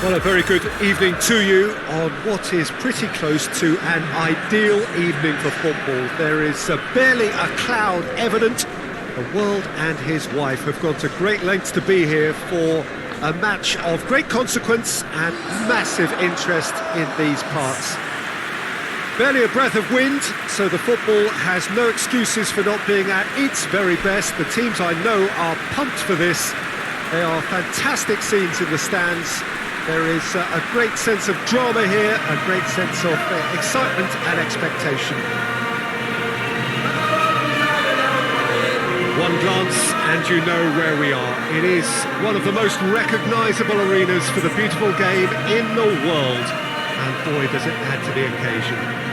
Well, a very good evening to you on what is pretty close to an ideal evening for football. There is barely a cloud evident. The world and his wife have gone to great lengths to be here for a match of great consequence and massive interest in these parts. Barely a breath of wind, so the football has no excuses for not being at its very best. The teams I know are pumped for this. They are fantastic scenes in the stands. There is a great sense of drama here, a great sense of excitement and expectation. One glance and you know where we are. It is one of the most recognisable arenas for the beautiful game in the world. And boy, does it add to the occasion.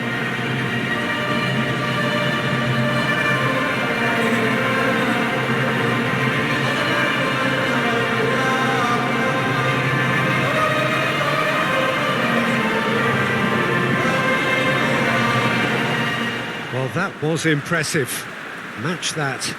Well, that was impressive. Match that.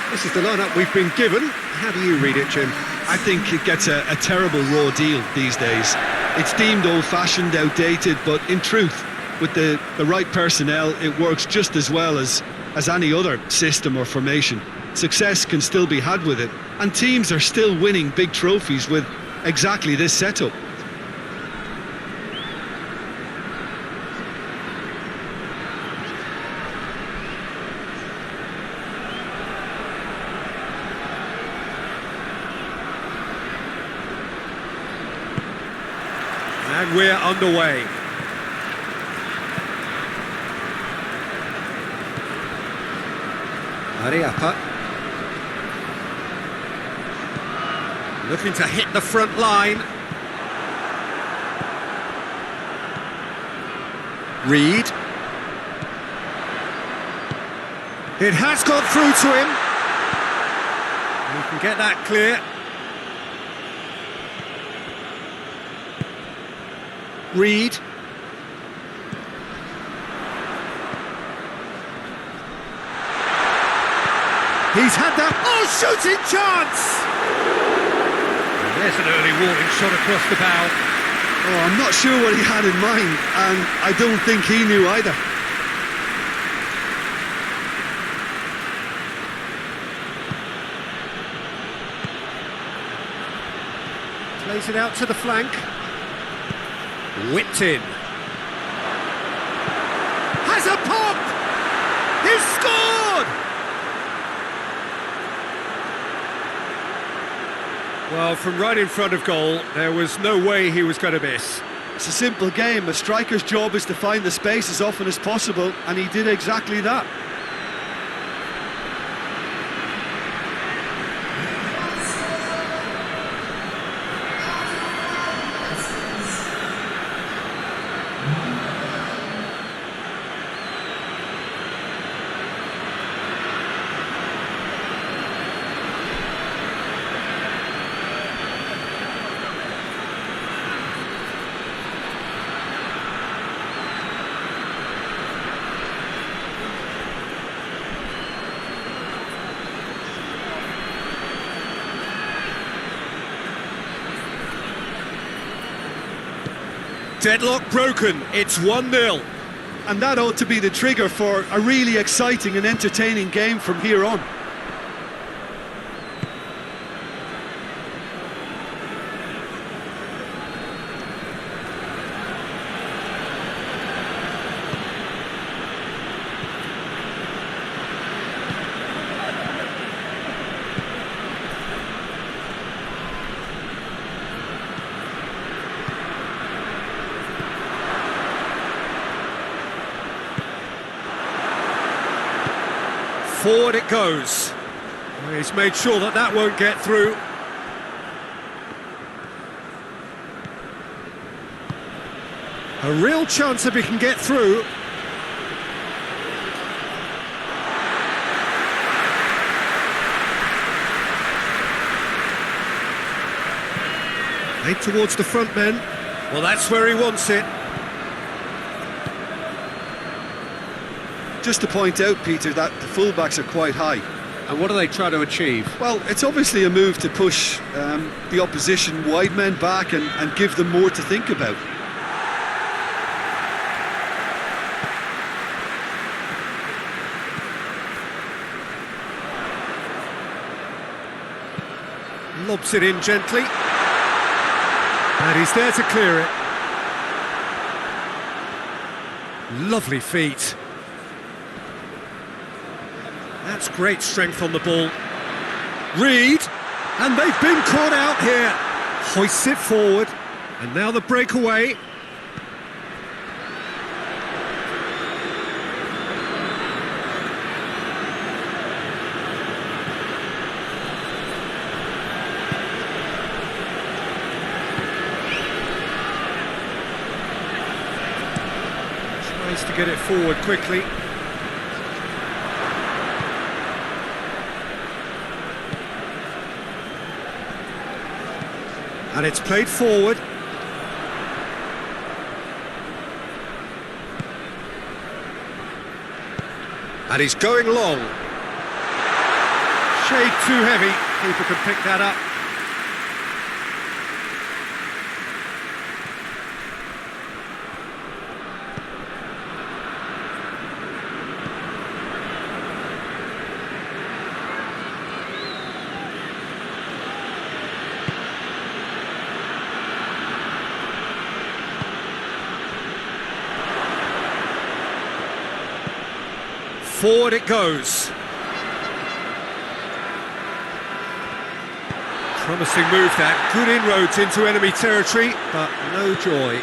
This is the lineup we've been given. How do you read it, Jim? I think it gets a terrible raw deal these days. It's deemed old-fashioned, outdated, but in truth, with the right personnel, it works just as well as any other system or formation. Success can still be had with it, and teams are still winning big trophies with exactly this setup. And we're underway. Ariapa. Looking to hit the front line. Reed. It has got through to him. He can get that clear. Reed. He's had that. Oh, shooting chance! And there's an early warning shot across the bow. Oh, I'm not sure what he had in mind, and I don't think he knew either. Plays it out to the flank. Whipped in. Has a pop! He's scored! Well, from right in front of goal, there was no way he was going to miss. It's a simple game. A striker's job is to find the space as often as possible, and he did exactly that. Deadlock broken, it's 1-0. And that ought to be the trigger for a really exciting and entertaining game from here on. Forward it goes. He's made sure that that won't get through. A real chance if he can get through. Made towards the front men. Well, that's where he wants it. Just to point out, Peter, that the fullbacks are quite high. And what are they trying to achieve? Well, it's obviously a move to push the opposition wide men back and give them more to think about. Lobs it in gently. And he's there to clear it. Lovely feet. That's great strength on the ball. Reed, and they've been caught out here. Hoists it forward, and now the breakaway. Tries to get it forward quickly. And it's played forward. And he's going long. Shade too heavy. Keeper can pick that up. Forward it goes. Promising move that. Good inroads into enemy territory, but no joy.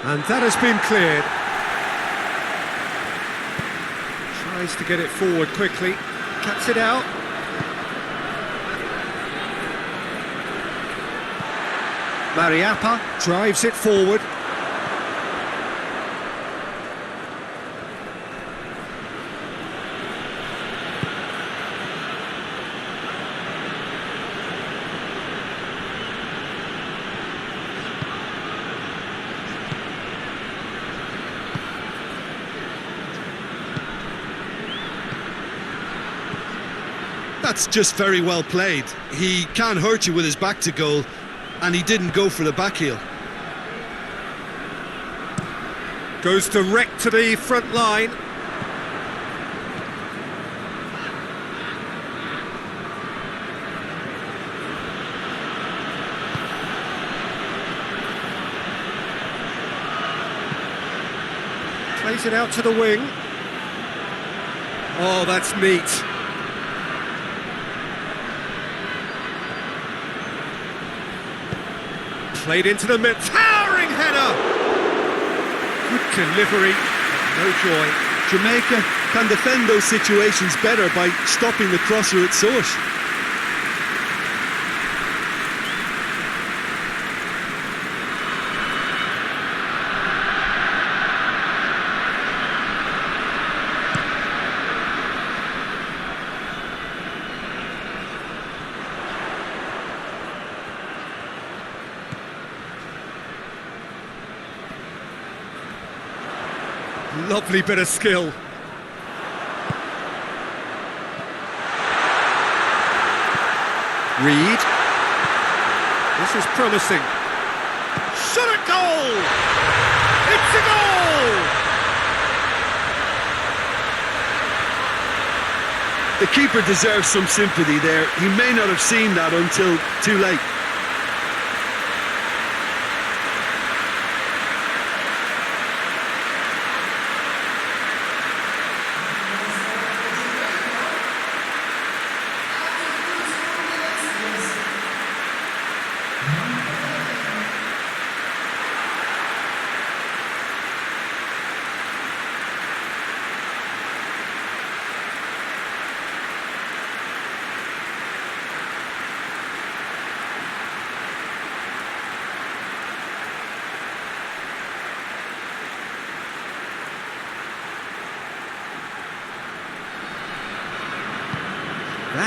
And that has been cleared. Tries to get it forward quickly, cuts it out. Mariappa drives it forward. That's just very well played. He can hurt you with his back to goal, and he didn't go for the back heel. Goes direct to the front line. Plays it out to the wing. Oh, that's neat. Played into the mid, towering header! Good delivery, no joy. Jamaica can defend those situations better by stopping the crosser at source. Lovely bit of skill. Reed. This is promising. Shot at goal! It's a goal! The keeper deserves some sympathy there. He may not have seen that until too late.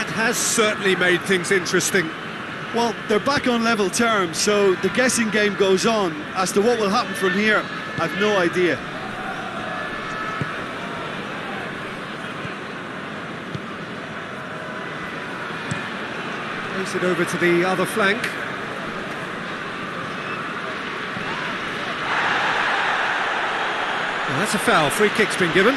That has certainly made things interesting. Well, they're back on level terms, so the guessing game goes on. As to what will happen from here, I've no idea. Plays it over to the other flank. Well, that's a foul. Free kick's been given.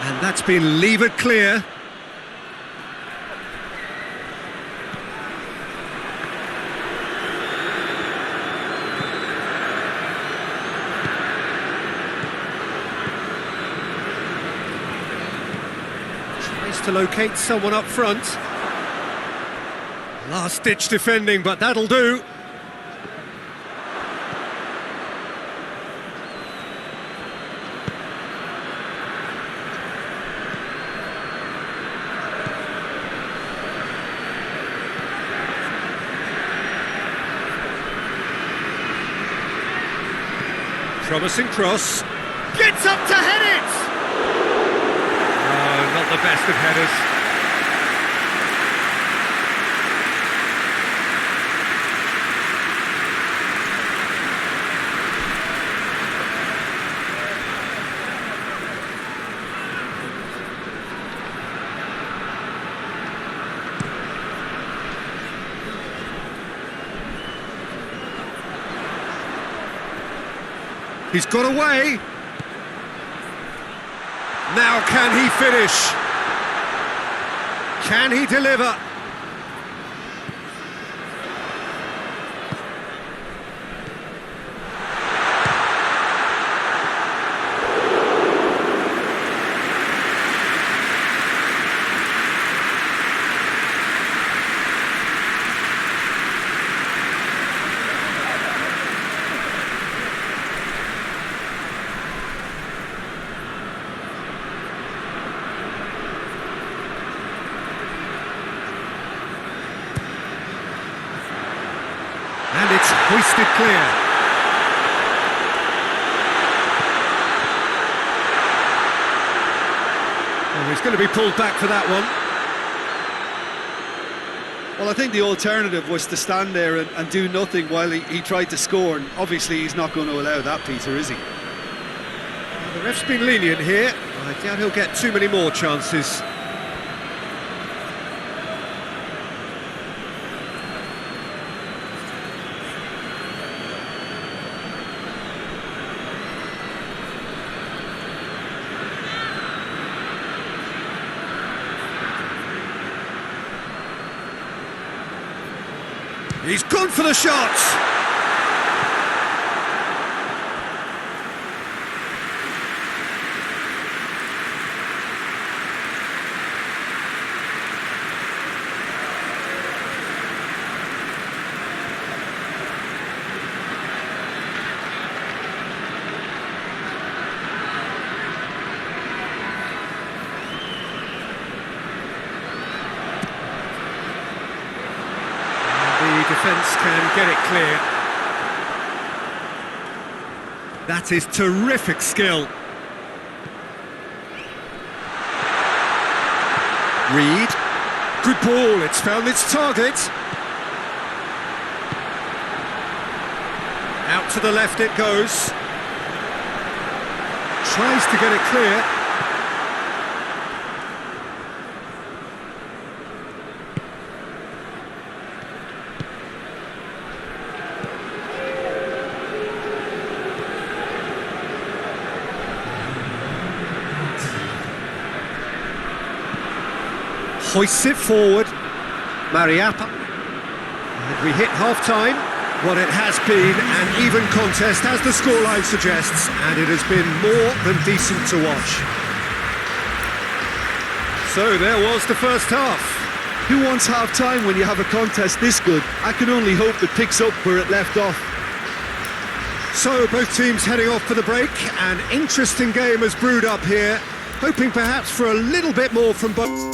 And that's been levered clear. Tries to locate someone up front. Last-ditch defending, but that'll do. Promising cross. Gets up to head it! Oh, not the best of headers. He's got away. Now can he finish? Can he deliver? And it's hoisted clear. And he's going to be pulled back for that one. Well, I think the alternative was to stand there and do nothing while he tried to score, and obviously he's not going to allow that, Peter, is he? Well, the ref's been lenient here. I doubt he'll get too many more chances. He's gone for the shots! The defence can get it clear. That is terrific skill. Reed. Good ball, it's found its target. Out to the left it goes. Tries to get it clear. Hoists it forward. Mariappa. And we hit half-time. What it has been an even contest, as the scoreline suggests, and it has been more than decent to watch. So there was the first half. Who wants half-time when you have a contest this good? I can only hope it picks up where it left off. So both teams heading off for the break. An interesting game has brewed up here, hoping perhaps for a little bit more from both.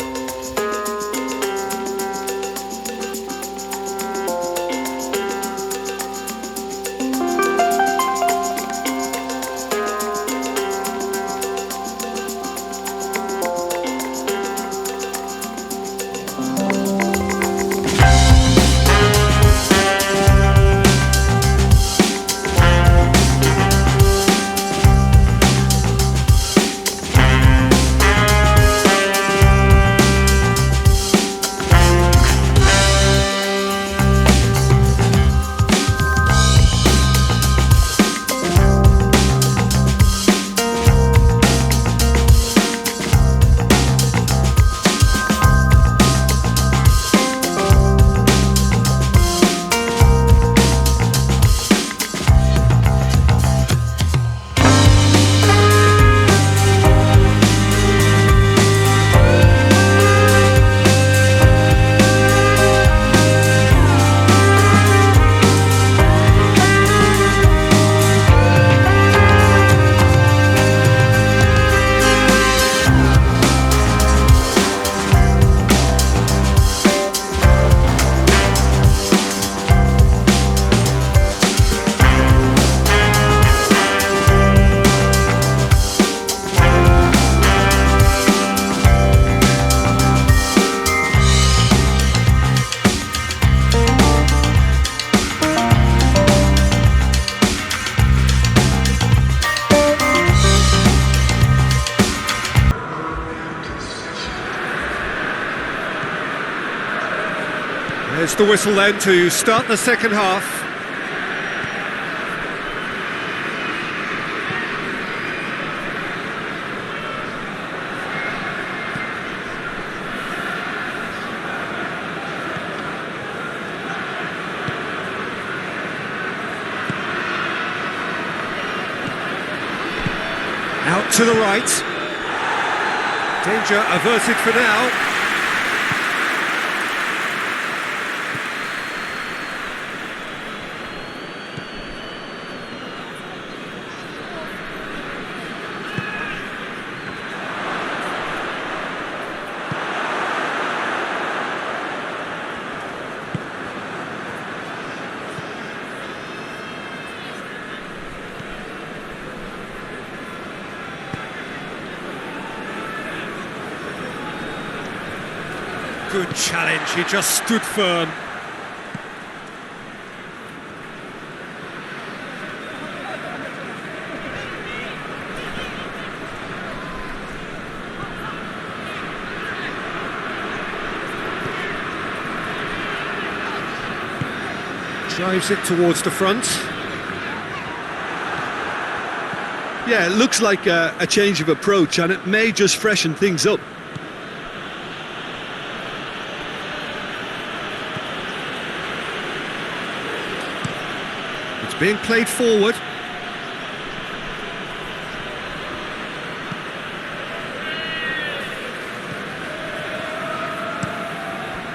There's the whistle then to start the second half. Out to the right. Danger averted for now. Good challenge, he just stood firm. Drives it towards the front. Yeah, it looks like a change of approach, and it may just freshen things up. Being played forward.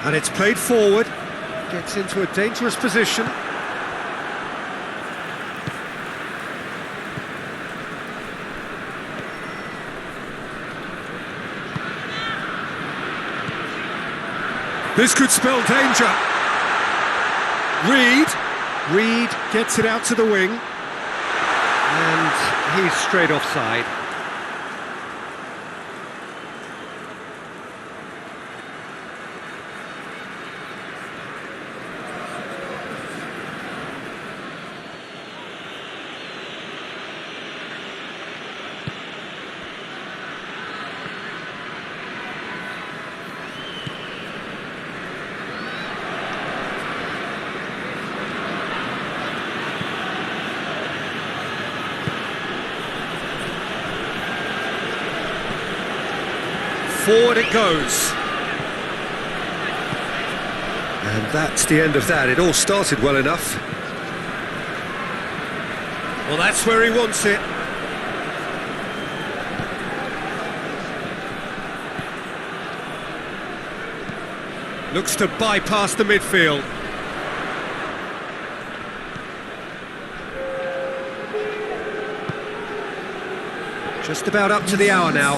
And it's played forward. Gets into a dangerous position. This could spell danger. Reed gets it out to the wing, and he's straight offside. Forward it goes. And that's the end of that. It all started well enough. Well, that's where he wants it. Looks to bypass the midfield. Just about up to the hour now.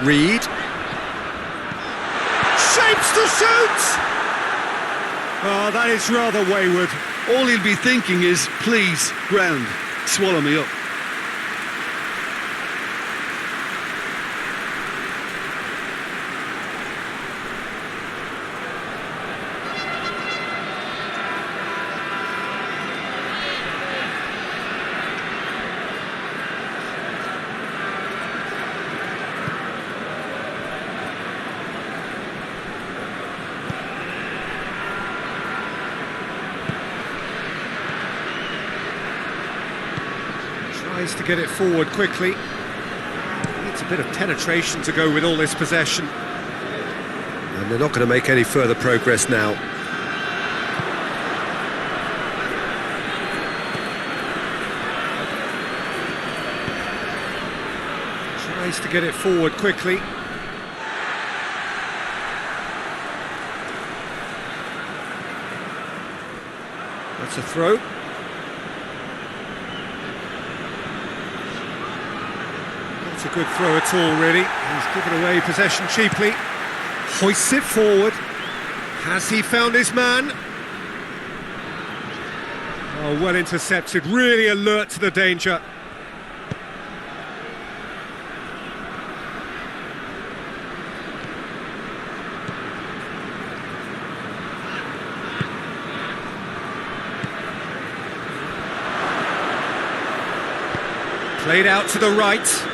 Reed. Shapes to shoot! Oh, that is rather wayward. All he'll be thinking is, please, ground, swallow me up. Tries to get it forward quickly. Needs a bit of penetration to go with all this possession. And they're not going to make any further progress now. Tries to get it forward quickly. That's a throw. Not a good throw at all, really. He's given away possession cheaply. Hoists it forward. Has he found his man? Oh, well intercepted. Really alert to the danger. Played out to the right.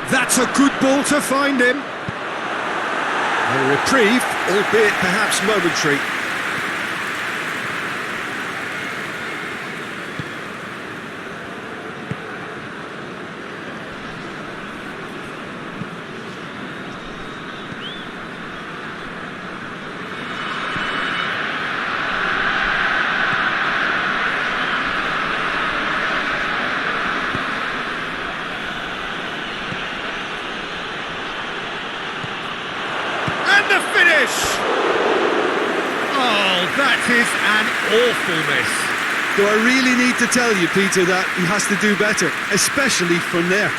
That's a good ball to find him. A reprieve, albeit perhaps momentary. The finish! Oh, that is an awful miss. Do I really need to tell you, Peter, that he has to do better, especially from there?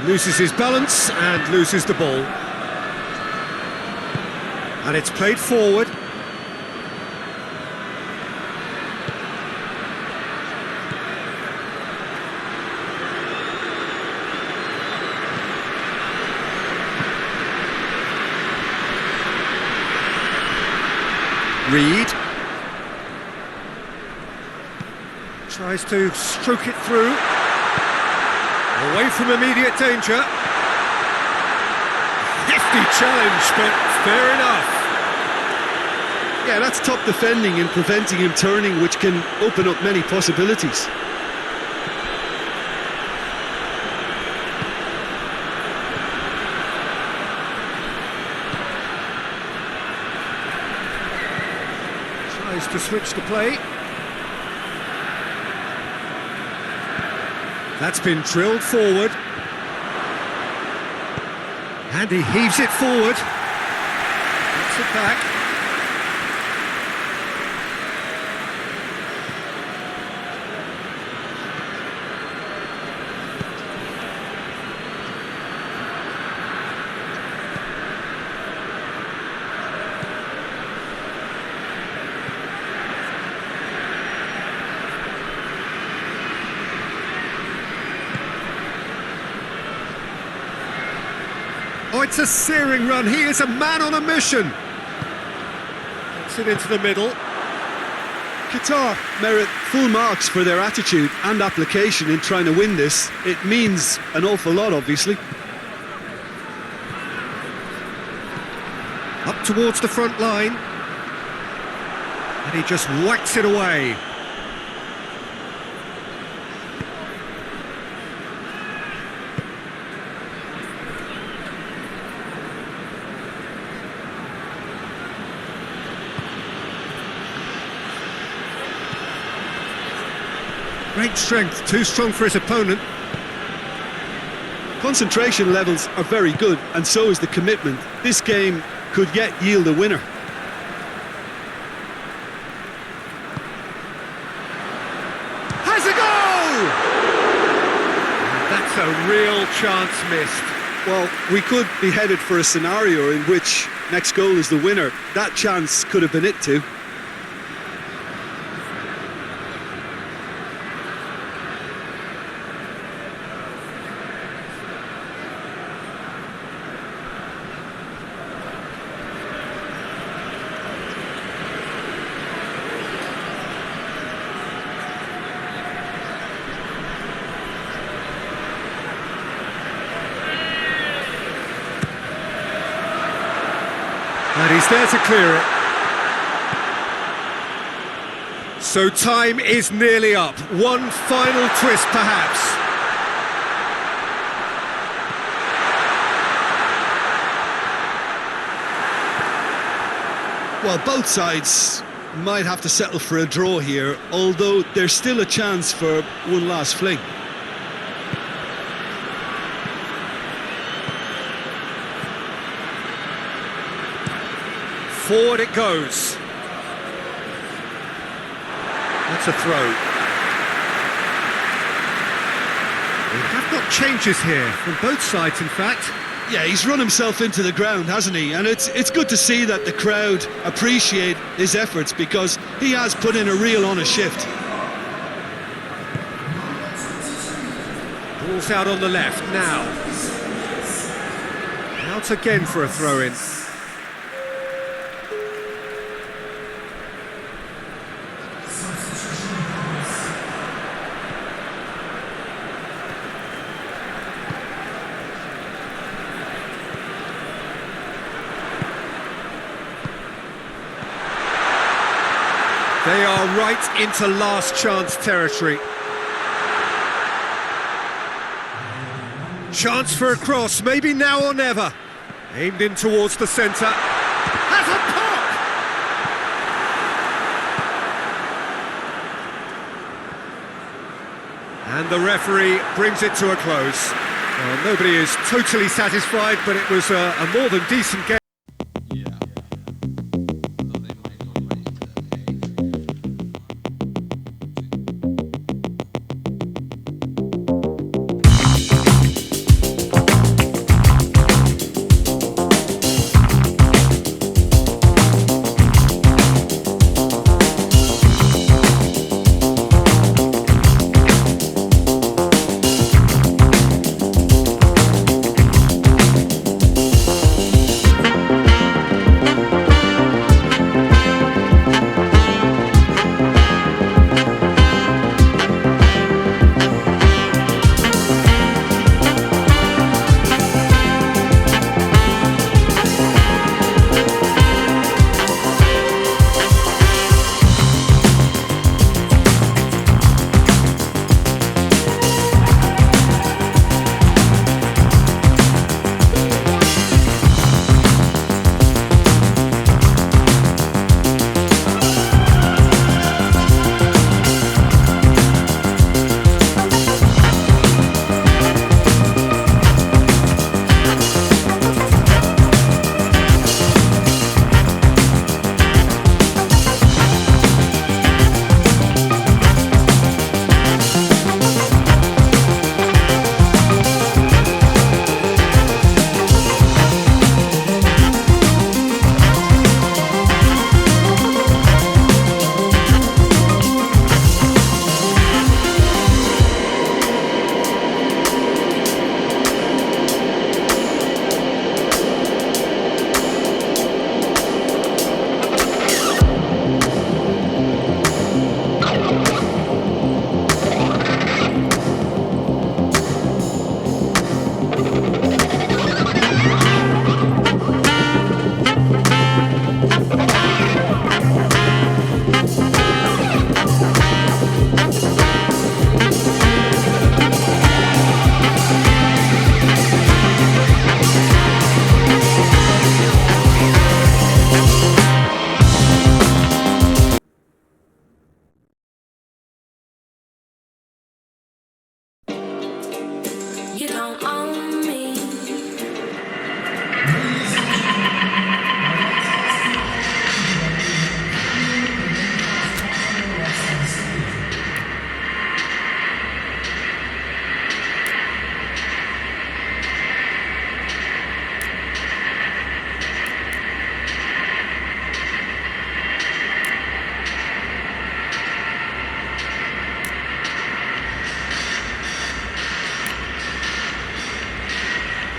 Loses his balance and loses the ball. And it's played forward. Reed. Tries to stroke it through. Away from immediate danger. Hefty challenge, but fair enough. Yeah, that's top defending and preventing him turning, which can open up many possibilities. Tries to switch the play. That's been drilled forward. And he heaves it forward. Gets it back. Oh, it's a searing run. He is a man on a mission. Gets it into the middle. Qatar merit full marks for their attitude and application in trying to win this. It means an awful lot, obviously. towards the front line. And he just whacks it away. Great strength, too strong for his opponent. Concentration levels are very good, and so is the commitment. This game could yet yield a winner. Has a goal! That's a real chance missed. Well, we could be headed for a scenario in which next goal is the winner. That chance could have been it too. And he's there to clear it. So time is nearly up. One final twist, perhaps. Well, both sides might have to settle for a draw here, although there's still a chance for one last fling. Forward it goes. That's a throw. We have got changes here from both sides, in fact. Yeah, he's run himself into the ground, hasn't he? And it's good to see that the crowd appreciate his efforts, because he has put in a real honest shift. Ball's out on the left now. Out again for a throw-in. They are right into last chance territory. Chance for a cross, maybe now or never. Aimed in towards the centre. Has a pop! And the referee brings it to a close. Well, nobody is totally satisfied, but it was a more than decent game. You don't own